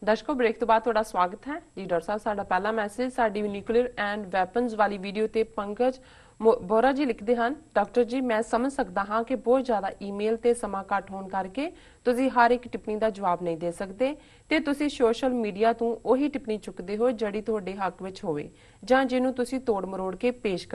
दर्शकों ब्रेक तो बाद थोड़ा स्वागत है जी। डॉक्टर साहब साडा पहला message sari nuclear and weapons वाली वीडियो ते पंकज बोरा जी लिखते हैं, डॉक्टर जी मैं समझ सकता हाँ कि बहुत ज़्यादा ईमेल ते समा घट होने करके तुसी हर एक टिप्पणी का जवाब नहीं दे सकते ते तुसी सोशल मीडिया तो उही टिप्पणी चुकते हो जड़ी तुहाडे हक विच होवे जां जिन्हों तुसी तोड़ मरोड़ के पेश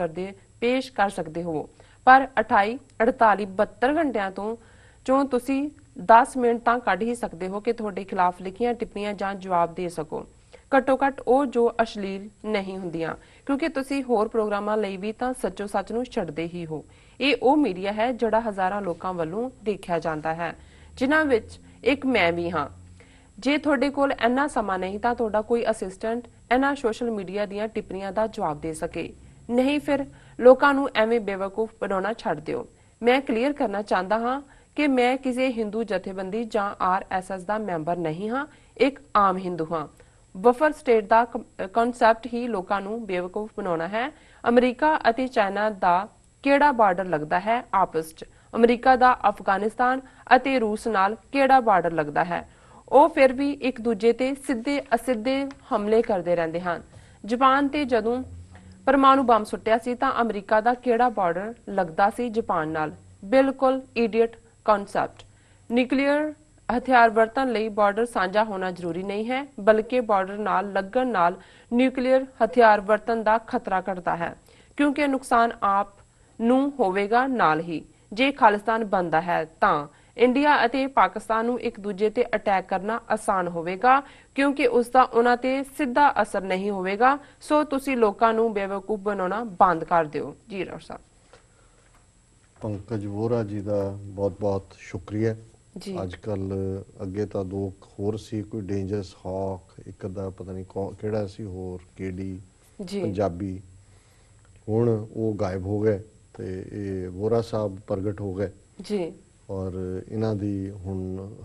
कर सकते हो, पर 28 48 72 घंटिया तो चों तुसी 10 मिनट ਤਾਂ ਕੱਢ ਹੀ ਸਕਦੇ ਹੋ ਕਿ ਤੁਹਾਡੇ ਖਿਲਾਫ ਲਿਖੀਆਂ ਟਿੱਪਣੀਆਂ ਜਾਂ ਜਵਾਬ ਦੇ ਸਕੋ। ਘੱਟੋ ਘੱਟ ਉਹ ਜੋ ਅਸ਼ਲੀਲ ਨਹੀਂ ਹੁੰਦੀਆਂ, ਕਿਉਂਕਿ ਤੁਸੀਂ ਹੋਰ ਪ੍ਰੋਗਰਾਮਾਂ ਲਈ ਵੀ ਤਾਂ ਸੱਚੋ ਸੱਚ ਨੂੰ ਛੱਡਦੇ ਹੀ ਹੋ। ਇਹ ਉਹ ਮੀਡੀਆ ਹੈ ਜਿਹੜਾ ਹਜ਼ਾਰਾਂ ਲੋਕਾਂ ਵੱਲੋਂ ਦੇਖਿਆ ਜਾਂਦਾ ਹੈ, ਜਿਨ੍ਹਾਂ ਵਿੱਚ ਇੱਕ ਮੈਂ ਵੀ ਹਾਂ। ਜੇ ਤੁਹਾਡੇ ਕੋਲ ਇੰਨਾ ਸਮਾਂ ਨਹੀਂ ਤਾਂ ਤੁਹਾਡਾ ਕੋਈ ਅਸਿਸਟੈਂਟ ਇਹਨਾਂ ਸੋਸ਼ਲ ਮੀਡੀਆ ਦੀਆਂ ਟਿੱਪਣੀਆਂ ਦਾ ਜਵਾਬ ਦੇ ਸਕੇ, ਨਹੀਂ ਫਿਰ ਲੋਕਾਂ ਨੂੰ ਐਵੇਂ ਬੇਵਕੂਫ ਬਣਾਉਣਾ ਛੱਡ ਦਿਓ। ਮੈਂ ਕਲੀਅਰ ਕਰਨਾ ਚਾਹੁੰਦਾ ਹਾਂ कि मैं किसी हिंदू जथेबंदी ਜਾਂ RSS ਦਾ ਮੈਂਬਰ ਨਹੀਂ ਹਾਂ, ਇੱਕ ਆਮ ਹਿੰਦੂ ਹਾਂ। ਬਫਰ ਸਟੇਟ ਦਾ ਕਨਸੈਪਟ ਹੀ ਲੋਕਾਂ ਨੂੰ ਬੇਵਕੂਫ ਬਣਾਉਣਾ ਹੈ। ਅਮਰੀਕਾ ਅਤੇ ਚਾਈਨਾ ਦਾ ਕਿਹੜਾ ਬਾਰਡਰ ਲੱਗਦਾ ਹੈ ਆਪਸ 'ਚ? ਅਮਰੀਕਾ ਦਾ ਅਫਗਾਨਿਸਤਾਨ ਅਤੇ ਰੂਸ ਨਾਲ ਕਿਹੜਾ ਬਾਰਡਰ ਲੱਗਦਾ ਹੈ? ਉਹ ਫਿਰ ਵੀ ਇੱਕ ਦੂਜੇ ਤੇ ਸਿੱਧੇ ਅਸਿੱਧੇ ਹਮਲੇ ਕਰਦੇ ਰਹਿੰਦੇ ਹਨ। ਜਾਪਾਨ ਤੇ ਜਦੋਂ ਪਰਮਾਣੂ ਬੰਬ ਸੁੱਟਿਆ ਸੀ ਤਾਂ ਅਮਰੀਕਾ ਦਾ ਕਿਹੜਾ ਬਾਰਡਰ ਲੱਗਦਾ ਸੀ ਜਾਪਾਨ ਨਾਲ? ਬਿਲਕੁਲ ਇਡੀਅਟ कॉन्सेप्ट। न्यूक्लियर हथियार वरतन लई बॉर्डर साझा होना जरूरी नहीं है, बल्कि बॉर्डर नाल लगन नाल न्यूक्लियर हथियार वरतन दा खतरा घटता है, क्योंकि नुकसान आप नूं होवेगा नाल ही। जे खालिस्तान बनता है तां इंडिया ਅਤੇ ਪਾਕਿਸਤਾਨ ਨੂੰ ਇੱਕ ਦੂਜੇ ਤੇ ਅਟੈਕ ਕਰਨਾ ਆਸਾਨ ਹੋਵੇਗਾ, ਕਿਉਂਕਿ ਉਸ ਦਾ ਉਹਨਾਂ ਤੇ ਸਿੱਧਾ ਅਸਰ ਨਹੀਂ ਹੋਵੇਗਾ। ਸੋ ਤੁਸੀਂ ਲੋਕਾਂ ਨੂੰ ਬੇਵਕੂਫ ਬਣਾਉਣਾ ਬੰਦ ਕਰ ਦਿਓ ਜੀ। ਡਾਕਟਰ ਸਾਹਿਬ पंकज वोरा जी का बहुत बहुत शुक्रिया जी। अजकल अगे तो दो होर सी, कोई डेंजरस हॉक, एक दा पता नहीं किहड़ा सी होर केडी पंजाबी, हुण वो गायब हो गए ते ये वोरा साहब प्रगट हो गए जी। और इन्हां दी हुण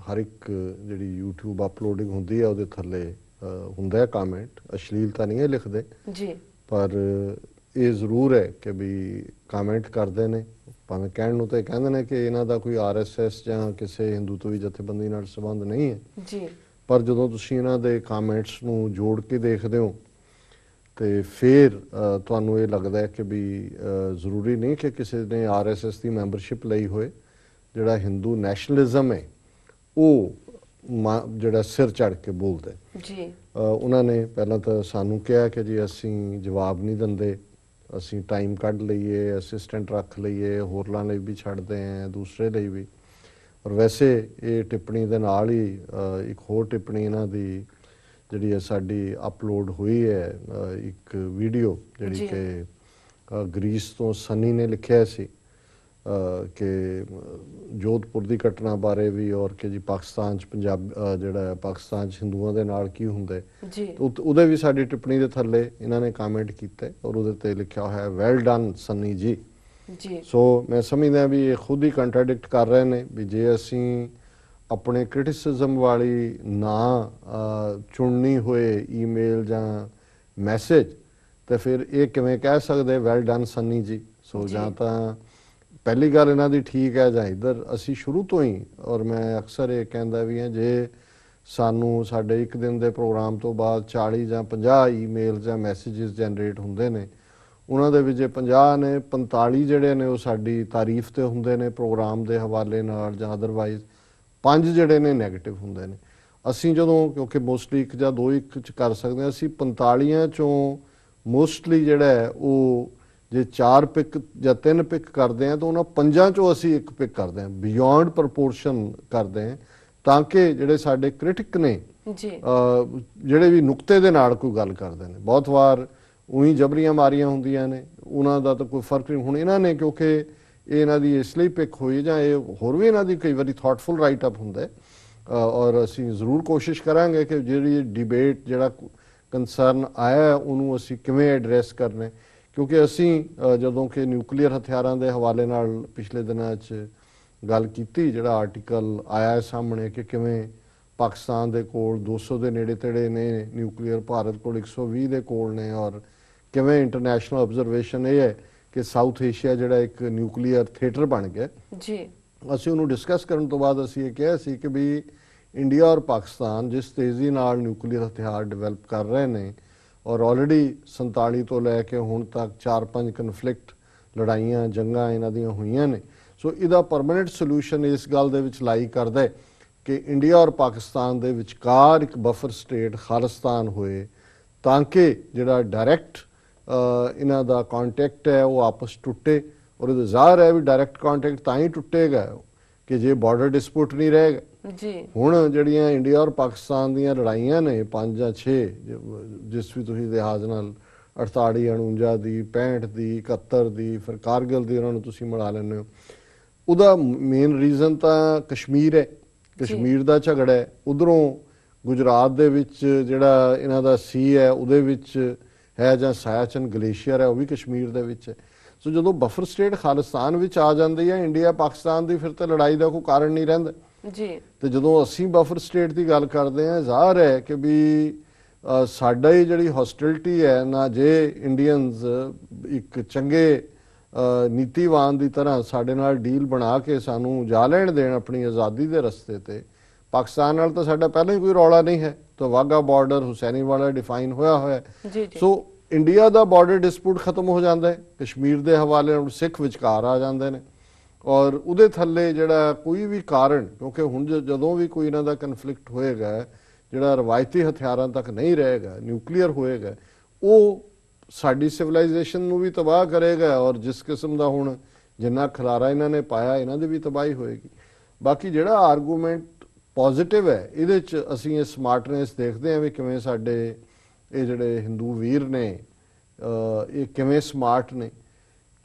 हर एक जिहड़ी यूट्यूब अपलोडिंग हुंदी है उहदे थल्ले हुंदा है कमेंट, अश्लीलता नहीं है लिखदे जी, पर ये जरूर है कि भी कमेंट करते हैं। भावें कहण नूं तां कहंदे ने कि इन्हां दा कोई RSS जां किसी हिंदूत्वी जथेबंदी नाल संबंध नहीं है जी, पर जदों तुसीं इन्हां दे कमेंट्स नूं जोड़ के देखदे हो तो फिर तुहानूं ये लगदा है कि भी जरूरी नहीं कि किसी ने RSS की मैंबरशिप लई होए। जिहड़ा हिंदू नैशनलिज्म है वो जिहड़ा सिर चढ़ के बोलदा जी। उन्होंने पहलां तां सानूं कहा कि जी असीं जवाब नहीं दिंदे, ਅਸੀਂ टाइम ਕੱਢ ਲਈਏ, असिस्टेंट रख ਲਈਏ, ਹੋਰਲਾਂ ਲਈ भी ਛੱਡਦੇ हैं, दूसरे ਲਈ भी। और वैसे ये टिप्पणी ਦੇ ਨਾਲ ਹੀ एक होर टिप्पणी इन्हां दी ਜਿਹੜੀ ਹੈ ਸਾਡੀ अपलोड हुई है, एक वीडियो ਜਿਹੜੀ कि ग्रीस ਤੋਂ सनी ने लिखिਆ ਸੀ कि जोधपुर ਦੀ घटना बारे भी, और कि जी पाकिस्तान 'ਚ पंजाब ਜਿਹੜਾ पाकिस्तान 'ਚ ਹਿੰਦੂਆਂ ਦੇ ਨਾਲ ਕੀ ਹੁੰਦਾ ਜੀ, ਉਹਦੇ ਵੀ ਸਾਡੀ ਟਿੱਪਣੀ ਦੇ ਥੱਲੇ ਇਹਨਾਂ ਨੇ ਕਮੈਂਟ ਕੀਤਾ ਔਰ ਉਹਦੇ ਤੇ ਲਿਖਿਆ ਹੋਇਆ ਵੈਲ ਡਨ ਸਨੀ ਜੀ ਜੀ। ਸੋ ਮੈਂ ਸਮਝਦਾ ਵੀ ਇਹ ਖੁਦ ਹੀ ਕੰਟਰਾਡਿਕਟ ਕਰ ਰਹੇ ਨੇ ਵੀ ਜੇ ਅਸੀਂ ਆਪਣੇ ਕ੍ਰਿਟਿਸਿਜ਼ਮ ਵਾਲੀ ਨਾ ਚੁਣਨੀ ਹੋਏ ਈਮੇਲ ਜਾਂ ਮੈਸੇਜ ਤੇ ਫਿਰ ਇਹ ਕਿਵੇਂ ਕਹਿ ਸਕਦੇ ਵੈਲ ਡਨ ਸਨੀ ਜੀ। ਸੋ ਜਾਂ ਤਾਂ पहली गल इन्हां दी ठीक है जां इधर असी शुरू तो ही, और मैं अक्सर ये कहंदा भी हाँ जे सानू साडे एक दिन के प्रोग्राम तो बाद 40 जां 50 ईमेल जां मैसेजेस जनरेट हुंदे ने, उन्हां दे विच 50 ने 45 जिहड़े ने वो साडी तारीफ ते हुंदे ने प्रोग्राम के हवाले नाल जां अदरवाइज 5 जिहड़े ने नैगेटिव हुंदे ने। असी जदों क्योंकि मोस्टली एक जां दो एक च कर सकते असी 45 चों मोस्टली जिहड़ा है वो जे 4 पिक या 3 पिक करते हैं तो उन्होंने 5 चों असी एक पिक करते हैं, बियॉन्ड प्रपोर्शन करते हैं, ताकि जिहड़े साडे क्रिटिक ने जिहड़े भी नुकते दे नाल कोई गल करते हैं, बहुत वार उही जबरियां मारियां हुंदियां ने, उन्हां दा तां कोई फर्क नहीं। हुण इन्हां ने क्योंकि ये इन्हां दी इसलिए पिक हुई जां ये होर भी इन्हां दी कई वारी थॉटफुल राइट अप हुंदा है और असी जरूर कोशिश करांगे कि जिहड़ी डिबेट जिहड़ा कंसर्न आया उहनूं असी किवें एड्रैस करना, क्योंकि असी जदों कि न्यूक्लीयर हथियारों के हवाले नाल पिछले दिनों गल की, जिहड़ा आर्टिकल आया सामने कि किवें पाकिस्तान के कोल 200 के नेड़े तेड़े ने न्यूक्लीयर, भारत को 120 के कोल ने, और किवें इंटरनेशनल ऑब्जरवेशन ये है कि साउथ एशिया जिहड़ा एक न्यूक्लीयर थिएटर बन गया जी। असी उन्होंने डिस्कस करने तो बाद असी ये कहा सी कि भी ਇੰਡੀਆ ਔਰ ਪਾਕਿਸਤਾਨ ਜਿਸ ਤੇਜ਼ੀ ਨਾਲ ਨਿਊਕਲੀਅਰ ਹਥਿਆਰ ਡਿਵੈਲਪ ਕਰ ਰਹੇ ਨੇ ਔਰ ਆਲਰੇਡੀ 47 ਤੋਂ ਲੈ ਕੇ ਹੁਣ ਤੱਕ 4-5 ਕਨਫਲਿਕਟ ਲੜਾਈਆਂ ਜੰਗਾਂ ਇਹਨਾਂ ਦੀਆਂ ਹੋਈਆਂ ਨੇ। ਸੋ ਇਹਦਾ ਪਰਮਾਨੈਂਟ ਸੋਲੂਸ਼ਨ ਇਸ ਗੱਲ ਦੇ ਵਿੱਚ ਲਾਈ ਕਰਦਾ ਹੈ ਕਿ ਇੰਡੀਆ ਔਰ ਪਾਕਿਸਤਾਨ ਦੇ ਵਿਚਕਾਰ ਇੱਕ ਬਫਰ ਸਟੇਟ ਖਾਲਿਸਤਾਨ ਹੋਏ ਤਾਂ ਕਿ ਜਿਹੜਾ ਡਾਇਰੈਕਟ ਇਹਨਾਂ ਦਾ ਕੰਟੈਕਟ ਹੈ ਉਹ ਆਪਸ ਟੁੱਟੇ। ਔਰ ਇਹ ਜ਼ਾਹਰ ਹੈ ਵੀ ਡਾਇਰੈਕਟ ਕੰਟੈਕਟ ਤਾਂ ਹੀ ਟੁੱਟੇਗਾ ਕਿ ਜੇ ਬਾਰਡਰ ਡਿਸਪਿਊਟ ਨਹੀਂ ਰਹੇਗਾ ਜੀ। ਹੁਣ ਜਿਹੜੀਆਂ ਇੰਡੀਆ ਔਰ ਪਾਕਿਸਤਾਨ ਦੀਆਂ ਲੜਾਈਆਂ ਨੇ 5 ਜਾਂ 6 ਜਿਸ ਵੀ ਤੁਸੀਂ ਲਿਹਾਜ਼ ਨਾਲ 48 49 ਦੀ 65 ਦੀ 71 ਦੀ ਫਿਰ ਕਾਰਗਿਲ ਦੀ ਉਹਨਾਂ ਨੂੰ ਤੁਸੀਂ ਮਿਲਾ ਲੈਂਦੇ ਹੋ। ਉਹਦਾ ਮੇਨ ਰੀਜ਼ਨ ਤਾਂ ਕਸ਼ਮੀਰ ਹੈ, ਕਸ਼ਮੀਰ ਦਾ ਝਗੜਾ ਹੈ। ਉਧਰੋਂ ਗੁਜਰਾਤ ਦੇ ਵਿੱਚ ਜਿਹੜਾ ਇਹਨਾਂ ਦਾ ਸੀ ਹੈ ਉਹਦੇ ਵਿੱਚ ਹੈ ਜਾਂ ਸਾਇਚਨ ਗਲੇਸ਼ੀਅਰ ਹੈ ਉਹ ਵੀ ਕਸ਼ਮੀਰ ਦੇ ਵਿੱਚ ਹੈ। ਸੋ ਜਦੋਂ ਬਫਰ ਸਟੇਟ ਖਾਲਿਸਤਾਨ ਵਿੱਚ ਆ ਜਾਂਦੀ ਹੈ ਇੰਡੀਆ ਪਾਕਿਸਤਾਨ ਦੀ ਫਿਰ ਤਾਂ ਲੜਾਈ ਦਾ ਕੋਈ ਕਾਰਨ ਨਹੀਂ ਰਹਿੰਦਾ ਜੀ। ਤੇ ਜਦੋਂ ਅਸੀਂ ਬਫਰ ਸਟੇਟ ਦੀ ਗੱਲ ਕਰਦੇ ਹਾਂ ਜ਼ਾਹਰ ਹੈ ਕਿ ਵੀ ਸਾਡਾ ਹੀ ਜਿਹੜੀ ਹੌਸਟਿਲਿਟੀ ਹੈ ਨਾ ਜੇ ਇੰਡੀਅਨਸ ਇੱਕ ਚੰਗੇ ਨੀਤੀਵਾਨ ਦੀ ਤਰ੍ਹਾਂ ਸਾਡੇ ਨਾਲ ਡੀਲ ਬਣਾ ਕੇ ਸਾਨੂੰ ਜਾ ਲੈਣ ਦੇਣ ਆਪਣੀ ਆਜ਼ਾਦੀ ਦੇ ਰਸਤੇ ਤੇ ਪਾਕਿਸਤਾਨ ਨਾਲ ਤਾਂ ਸਾਡਾ ਪਹਿਲਾਂ ਹੀ ਕੋਈ ਰੌਲਾ ਨਹੀਂ ਹੈ ਤਾਂ ਵਾਗਾ ਬਾਰਡਰ ਹੁਸੈਨੀ ਵਾਲਾ ਡਿਫਾਈਨ ਹੋਇਆ ਹੋਇਆ ਜੀ। ਸੋ ਇੰਡੀਆ ਦਾ ਬਾਰਡਰ ਡਿਸਪਿਊਟ ਖਤਮ ਹੋ ਜਾਂਦਾ ਹੈ, ਕਸ਼ਮੀਰ ਦੇ ਹਵਾਲੇ ਨਾਲ ਸਿੱਖ ਵਿਚਕਾਰ ਆ ਜਾਂਦੇ ਨੇ ਔਰ ਉਹਦੇ ਥੱਲੇ ਜਿਹੜਾ ਕੋਈ ਵੀ ਕਾਰਨ ਕਿਉਂਕਿ ਹੁਣ ਜਦੋਂ ਵੀ ਕੋਈ ਇਹਨਾਂ ਦਾ ਕਨਫਲਿਕਟ ਹੋਏਗਾ ਜਿਹੜਾ ਰਵਾਇਤੀ ਹਥਿਆਰਾਂ ਤੱਕ ਨਹੀਂ ਰਹੇਗਾ ਨਿਊਕਲੀਅਰ ਹੋਏਗਾ ਉਹ ਸਾਡੀ ਸਿਵਲਾਈਜੇਸ਼ਨ ਨੂੰ ਵੀ ਤਬਾਹ ਕਰੇਗਾ ਔਰ ਜਿਸ ਕਿਸਮ ਦਾ ਹੁਣ ਜਿੰਨਾ ਖਲਾਰਾ ਇਹਨਾਂ ਨੇ ਪਾਇਆ ਇਹਨਾਂ ਦੀ ਵੀ ਤਬਾਹੀ ਹੋਏਗੀ। ਬਾਕੀ ਜਿਹੜਾ ਆਰਗੂਮੈਂਟ ਪੋਜ਼ਿਟਿਵ ਹੈ ਇਹਦੇ 'ਚ ਅਸੀਂ ਇਹ ਸਮਾਰਟਨੈਸ ਦੇਖਦੇ ਹਾਂ ਵੀ ਕਿਵੇਂ ਸਾਡੇ ਇਹ ਜਿਹੜੇ ਹਿੰਦੂ ਵੀਰ ਨੇ ਇਹ ਕਿਵੇਂ ਸਮਾਰਟ ਨੇ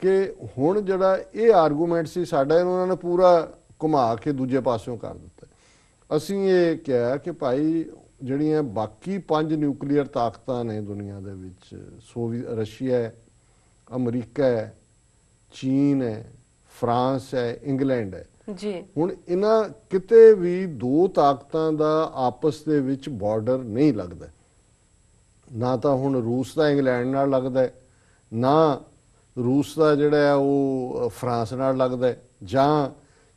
ਕਿ ਹੁਣ ਜਿਹੜਾ ਇਹ ਆਰਗੂਮੈਂਟ ਸੀ ਸਾਡਾ ਇਹਨੂੰ ਉਹਨਾਂ ਨੇ ਪੂਰਾ ਘੁਮਾ ਕੇ ਦੂਜੇ ਪਾਸਿਓਂ ਕਰ ਦਿੱਤਾ। ਅਸੀਂ ਇਹ ਕਿਹਾ ਕਿ ਭਾਈ ਜਿਹੜੀਆਂ ਬਾਕੀ 5 ਨਿਊਕਲੀਅਰ ਤਾਕਤਾਂ ਨੇ ਦੁਨੀਆ ਦੇ ਵਿੱਚ ਰਸ਼ੀਆ ਹੈ, ਅਮਰੀਕਾ ਹੈ, ਚੀਨ ਹੈ, ਫਰਾਂਸ ਹੈ, ਇੰਗਲੈਂਡ ਹੈ ਜੀ। ਹੁਣ ਇਹਨਾਂ ਕਿਤੇ ਵੀ 2 ਤਾਕਤਾਂ ਦਾ ਆਪਸ ਦੇ ਵਿੱਚ ਬਾਰਡਰ ਨਹੀਂ ਲੱਗਦਾ। ਨਾ ਤਾਂ ਹੁਣ ਰੂਸ ਦਾ ਇੰਗਲੈਂਡ ਨਾਲ ਲੱਗਦਾ ਨਾ ਰੂਸ ਦਾ ਜਿਹੜਾ ਹੈ ਉਹ ਫਰਾਂਸ ਨਾਲ ਲੱਗਦਾ ਜਾਂ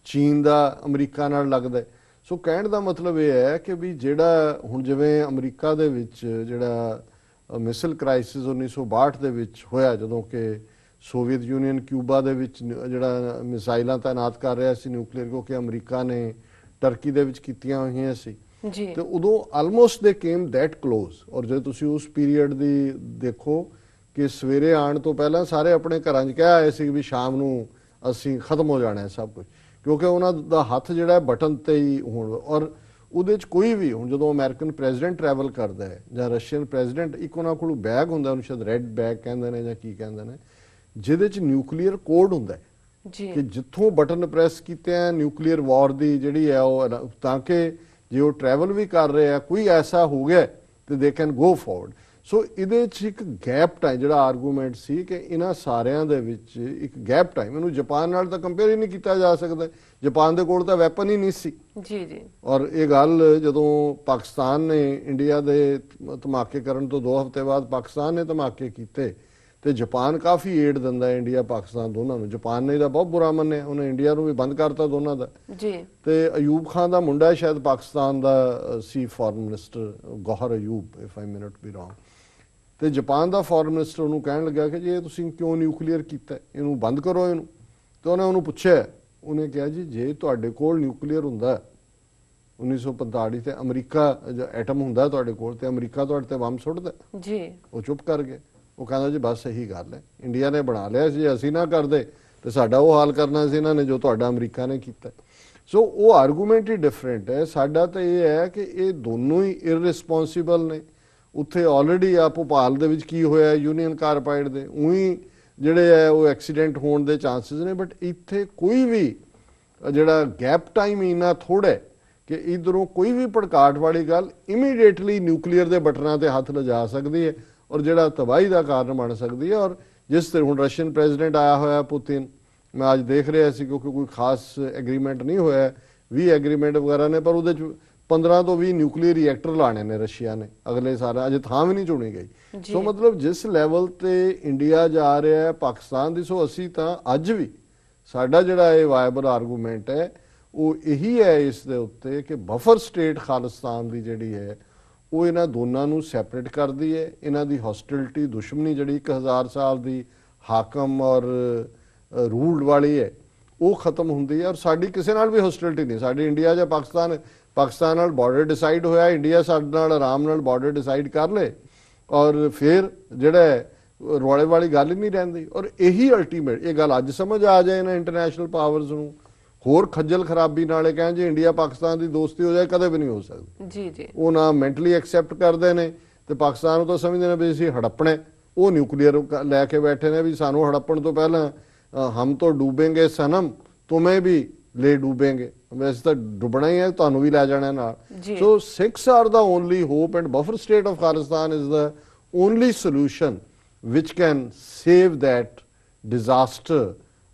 ਚੀਨ ਦਾ ਅਮਰੀਕਾ ਨਾਲ ਲੱਗਦਾ। ਸੋ ਕਹਿਣ ਦਾ ਮਤਲਬ ਇਹ ਹੈ ਕਿ ਵੀ ਜਿਹੜਾ ਹੁਣ ਜਿਵੇਂ ਅਮਰੀਕਾ ਦੇ ਵਿੱਚ ਜਿਹੜਾ ਮਿਸਲ ਕ੍ਰਾਈਸਿਸ 1962 ਦੇ ਵਿੱਚ ਹੋਇਆ ਜਦੋਂ ਕਿ ਸੋਵੀਅਤ ਯੂਨੀਅਨ ਕਿਊਬਾ ਦੇ ਵਿੱਚ ਜਿਹੜਾ ਮਿਸਾਈਲਾਂ ਤਾਇਨਾਤ ਕਰ ਰਿਹਾ ਸੀ ਨਿਊਕਲੀਅਰ ਕਿਉਂਕਿ ਅਮਰੀਕਾ ਨੇ ਟਰਕੀ ਦੇ ਵਿੱਚ ਕੀਤੀਆਂ ਹੋਈਆਂ ਸੀ ਜੀ। ਤੇ ਉਦੋਂ ਆਲਮੋਸਟ ਦੇ ਕੇਮ ਦੈਟ ਕਲੋਜ਼। ਔਰ ਜੇ ਤੁਸੀਂ ਉਸ ਪੀਰੀਅਡ ਦੀ ਦੇਖੋ ਕਿ ਸਵੇਰੇ ਆਉਣ ਤੋਂ ਪਹਿਲਾਂ ਸਾਰੇ ਆਪਣੇ ਘਰਾਂ 'ਚ ਕਹਿ ਆਏ ਸੀ ਵੀ ਸ਼ਾਮ ਨੂੰ ਅਸੀਂ ਖਤਮ ਹੋ ਜਾਣਾ ਸਭ ਕੁਝ ਕਿਉਂਕਿ ਉਹਨਾਂ ਦਾ ਹੱਥ ਜਿਹੜਾ ਬਟਨ ਤੇ ਹੀ ਹੁਣ ਔਰ ਉਹਦੇ 'ਚ ਕੋਈ ਵੀ ਹੁਣ ਜਦੋਂ ਅਮਰੀਕਨ ਪ੍ਰੈਜ਼ੀਡੈਂਟ ਟਰੈਵਲ ਕਰਦਾ ਹੈ ਜਾਂ ਰਸ਼ੀਅਨ ਪ੍ਰੈਜ਼ੀਡੈਂਟ ਇੱਕ ਉਹਨਾਂ ਕੋਲ ਬੈਗ ਹੁੰਦਾ ਉਹਨੂੰ ਸ਼ਾਇਦ ਰੈੱਡ ਬੈਗ ਕਹਿੰਦੇ ਨੇ ਜਾਂ ਕੀ ਕਹਿੰਦੇ ਨੇ ਜਿਹਦੇ 'ਚ ਨਿਊਕਲੀਅਰ ਕੋਡ ਹੁੰਦਾ ਜੀ ਕਿ ਜਿੱਥੋਂ ਬਟਨ ਪ੍ਰੈਸ ਕੀਤੇ ਆ ਨਿਊਕਲੀਅਰ ਵਾਰ ਦੀ ਜਿਹੜੀ ਹੈ ਉਹ ਤਾਂ ਕਿ ਜੇ ਉਹ ਟਰੈਵਲ ਵੀ ਕਰ ਰਹੇ ਆ ਕੋਈ ਐਸਾ ਹੋ ਗਿਆ ਤੇ ਦੇ ਕੈਨ ਗੋ ਫਾਰਵਰਡ। ਸੋ ਇਹਦੇ 'ਚ ਇੱਕ ਗੈਪ ਟਾਈਮ ਜਿਹੜਾ ਆਰਗੂਮੈਂਟ ਸੀ ਕਿ ਇਹਨਾਂ ਸਾਰਿਆਂ ਦੇ ਵਿੱਚ ਇੱਕ ਗੈਪ ਟਾਈਮ ਇਹਨੂੰ ਜਾਪਾਨ ਨਾਲ ਤਾਂ ਕੰਪੇਅਰ ਹੀ ਨਹੀਂ ਕੀਤਾ ਜਾ ਸਕਦਾ। ਜਾਪਾਨ ਦੇ ਕੋਲ ਤਾਂ ਵੈਪਨ ਹੀ ਨਹੀਂ ਸੀ ਜੀ ਜੀ। ਔਰ ਇਹ ਗੱਲ ਜਦੋਂ ਪਾਕਿਸਤਾਨ ਨੇ ਇੰਡੀਆ ਦੇ ਧਮਾਕੇ ਕਰਨ ਤੋਂ 2 ਹਫ਼ਤੇ ਬਾਅਦ ਪਾਕਿਸਤਾਨ ਨੇ ਧਮਾਕੇ ਕੀਤੇ ਤੇ ਜਾਪਾਨ ਕਾਫੀ ਏਡ ਦਿੰਦਾ ਇੰਡੀਆ ਪਾਕਿਸਤਾਨ ਦੋਨਾਂ ਨੂੰ। ਜਾਪਾਨ ਨੇ ਇਹਦਾ ਬਹੁਤ ਬੁਰਾ ਮੰਨਿਆ ਉਹਨੇ ਇੰਡੀਆ ਨੂੰ ਵੀ ਬੰਦ ਕਰਤਾ ਦੋਨਾਂ ਦਾ ਜੀ। ਤੇ ਅਯੂਬ ਖਾਨ ਦਾ ਮੁੰਡਾ ਸ਼ਾਇਦ ਪਾਕਿਸਤਾਨ ਦਾ ਸੀ foreign minister Gohar Ayub if I may not be wrong ਤੇ ਜਾਪਾਨ ਦਾ ਫੋਰਨ ਮਿਨਿਸਟਰ ਉਹਨੂੰ ਕਹਿਣ ਲੱਗਾ ਕਿ ਜੇ ਤੁਸੀਂ ਕਿਉਂ ਨਿਊਕਲੀਅਰ ਕੀਤਾ ਇਹਨੂੰ ਬੰਦ ਕਰੋ ਇਹਨੂੰ। ਤੇ ਉਹਨੇ ਉਹਨੂੰ ਪੁੱਛਿਆ ਉਹਨੇ ਕਿਹਾ ਜੀ ਜੇ ਤੁਹਾਡੇ ਕੋਲ ਨਿਊਕਲੀਅਰ ਹੁੰਦਾ 1945 ਤੇ ਅਮਰੀਕਾ ਐਟਮ ਹੁੰਦਾ ਤੁਹਾਡੇ ਕੋਲ ਤੇ ਅਮਰੀਕਾ ਤੁਹਾਡੇ ਤੇ ਬੰਬ ਸੁੱਟਦਾ ਜੀ। ਉਹ ਚੁੱਪ ਕਰ ਗਏ। ਉਹ ਕਹਿੰਦਾ ਜੀ ਬਸ ਇਹੀ ਗੱਲ ਹੈ ਇੰਡੀਆ ਨੇ ਬਣਾ ਲਿਆ ਸੀ ਅਸੀਂ ਨਾ ਕਰਦੇ ਤੇ ਸਾਡਾ ਉਹ ਹਾਲ ਕਰਨਾ ਸੀ ਇਹਨਾਂ ਨੇ ਜੋ ਤੁਹਾਡਾ ਅਮਰੀਕਾ ਨੇ ਕੀਤਾ। ਸੋ ਉਹ ਆਰਗੂਮੈਂਟ ਹੀ ਡਿਫਰੈਂਟ ਹੈ। ਸਾਡਾ ਤਾਂ ਇਹ ਹੈ ਕਿ ਇਹ ਦੋਨੋਂ ਹੀ ਇਰਰਿਸਪੌਂਸਿਬਲ ਨੇ। ਉੱਥੇ ਆਲਰੇਡੀ ਆ ਭੋਪਾਲ ਦੇ ਵਿੱਚ ਕੀ ਹੋਇਆ ਯੂਨੀਅਨ ਕਾਰਬਾਈਡ ਦੇ ਉਹੀ ਜਿਹੜੇ ਹੈ ਉਹ ਐਕਸੀਡੈਂਟ ਹੋਣ ਦੇ ਚਾਂਸਸ ਨੇ ਬਟ ਇੱਥੇ ਕੋਈ ਵੀ ਜਿਹੜਾ ਗੈਪ ਟਾਈਮ ਇੰਨਾ ਥੋੜਾ ਕਿ ਇਧਰੋਂ ਕੋਈ ਵੀ ਭੜਕਾਟ ਵਾਲੀ ਗੱਲ ਇਮੀਡੀਏਟਲੀ ਨਿਊਕਲੀਅਰ ਦੇ ਬਟਨਾਂ ਤੇ ਹੱਥ ਲਿਜਾ ਸਕਦੀ ਹੈ ਔਰ ਜਿਹੜਾ ਤਬਾਹੀ ਦਾ ਕਾਰਨ ਬਣ ਸਕਦੀ ਹੈ। ਔਰ ਜਿਸ ਤਰ੍ਹਾਂ ਹੁਣ ਰਸ਼ੀਅਨ ਪ੍ਰੈਜ਼ੀਡੈਂਟ ਆਇਆ ਹੋਇਆ ਪੁਤਿਨ ਮੈਂ ਅੱਜ ਦੇਖ ਰਿਹਾ ਸੀ ਕਿਉਂਕਿ ਕੋਈ ਖਾਸ ਐਗਰੀਮੈਂਟ ਨਹੀਂ ਹੋਇਆ 20 ਐਗਰੀਮੈਂਟ ਵਗੈਰਾ ਨੇ ਪਰ ਉਹਦੇ 'ਚ 15 ਤੋਂ 20 ਨਿਊਕਲੀਅਰ ਰਿਐਕਟਰ ਲਾਣੇ ਨੇ ਰਸ਼ੀਆ ਨੇ ਅਗਲੇ ਸਾਲ ਅਜੇ ਥਾਂ ਵੀ ਨਹੀਂ ਚੁਣੀ ਗਈ। ਸੋ ਮਤਲਬ ਜਿਸ ਲੈਵਲ ਤੇ ਇੰਡੀਆ ਜਾ ਰਿਹਾ ਹੈ ਪਾਕਿਸਤਾਨ ਦੀ ਸੋ ਅਸੀਂ ਤਾਂ ਅੱਜ ਵੀ ਸਾਡਾ ਜਿਹੜਾ ਇਹ ਵਾਇਬਲ ਆਰਗੂਮੈਂਟ ਹੈ ਉਹ ਇਹੀ ਹੈ ਇਸ ਦੇ ਉੱਤੇ ਕਿ ਬਫਰ ਸਟੇਟ ਖਾਲਿਸਤਾਨ ਦੀ ਜਿਹੜੀ ਹੈ ਉਹ ਇਹਨਾਂ ਦੋਨਾਂ ਨੂੰ ਸੈਪਰੇਟ ਕਰਦੀ ਹੈ। ਇਹਨਾਂ ਦੀ ਹੌਸਟਿਲਿਟੀ, ਦੁਸ਼ਮਣੀ ਜਿਹੜੀ 1000 ਸਾਲ ਦੀ ਹਾਕਮ ਔਰ ਰੂਲਡ ਵਾਲੀ ਹੈ ਉਹ ਖਤਮ ਹੁੰਦੀ ਹੈ। ਔਰ ਸਾਡੀ ਕਿਸੇ ਨਾਲ ਵੀ ਹੌਸਟਿਲਿਟੀ ਨਹੀਂ। ਸਾਡੀ ਇੰਡੀਆ ਜਾਂ ਪਾਕਿਸਤਾਨ ਨਾਲ ਬਾਰਡਰ ਡਿਸਾਈਡ ਹੋਇਆ, ਇੰਡੀਆ ਸਾਡੇ ਨਾਲ ਆਰਾਮ ਨਾਲ ਬਾਰਡਰ ਡਿਸਾਈਡ ਕਰ ਲੇ ਔਰ ਫਿਰ ਜਿਹੜਾ ਰੌਲੇ ਵਾਲੀ ਗੱਲ ਹੀ ਨਹੀਂ ਰਹਿੰਦੀ। ਔਰ ਇਹੀ ਅਲਟੀਮੇਟ, ਇਹ ਗੱਲ ਅੱਜ ਸਮਝ ਆ ਜਾਏ ਨਾ ਇੰਟਰਨੈਸ਼ਨਲ ਪਾਵਰਸ ਨੂੰ, ਹੋਰ ਖੱਜਲ ਖਰਾਬੀ ਨਾਲੇ ਕਹਿਣ ਜੇ ਇੰਡੀਆ ਪਾਕਿਸਤਾਨ ਦੀ ਦੋਸਤੀ ਹੋ ਜਾਏ, ਕਦੇ ਵੀ ਨਹੀਂ ਹੋ ਸਕਦੀ। ਜੀ ਜੀ, ਉਹ ਨਾ ਮੈਂਟਲੀ ਐਕਸੈਪਟ ਕਰਦੇ ਨੇ ਤੇ ਪਾਕਿਸਤਾਨ ਨੂੰ ਤਾਂ ਸਮਝਦੇ ਨੇ ਵੀ ਅਸੀਂ ਹੜੱਪਣੇ, ਉਹ ਨਿਊਕਲੀਅਰ ਲੈ ਕੇ ਬੈਠੇ ਨੇ ਵੀ ਸਾਨੂੰ ਹੜੱਪਣ ਤੋਂ ਪਹਿਲਾਂ ਹਮ ਤੋਂ ਡੂਬेंगे ਸਨਮ, तुम्हें भी ले डूबेंगे, ਵੈਸੇ ਤਾਂ ਡੁੱਬਣਾ ਹੀ ਹੈ, ਤੁਹਾਨੂੰ ਵੀ ਲੈ ਜਾਣਾ ਨਾਲ। So Sikhs are the only hope and buffer state of Khalistan is the only solution which can save that disaster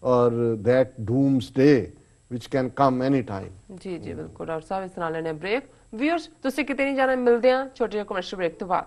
or that doomsday which can come anytime. ਜੀ ਜੀ ਬਿਲਕੁਲ ਡਾਕਟਰ ਸਾਹਿਬ, ਇਸ ਨਾਲ ਲੈਣੇ ਬ੍ਰੇਕ। ਵਿਊਅਰਸ ਤੁਸੀਂ ਕਿਤੇ ਨਹੀਂ ਜਾਣਾ, ਮਿਲਦੇ ਹਾਂ ਛੋਟੇ ਜਿਹੇ ਕਮਰਸ਼ੀਅਲ ਬ੍ਰੇਕ ਤੋਂ ਬਾਅਦ।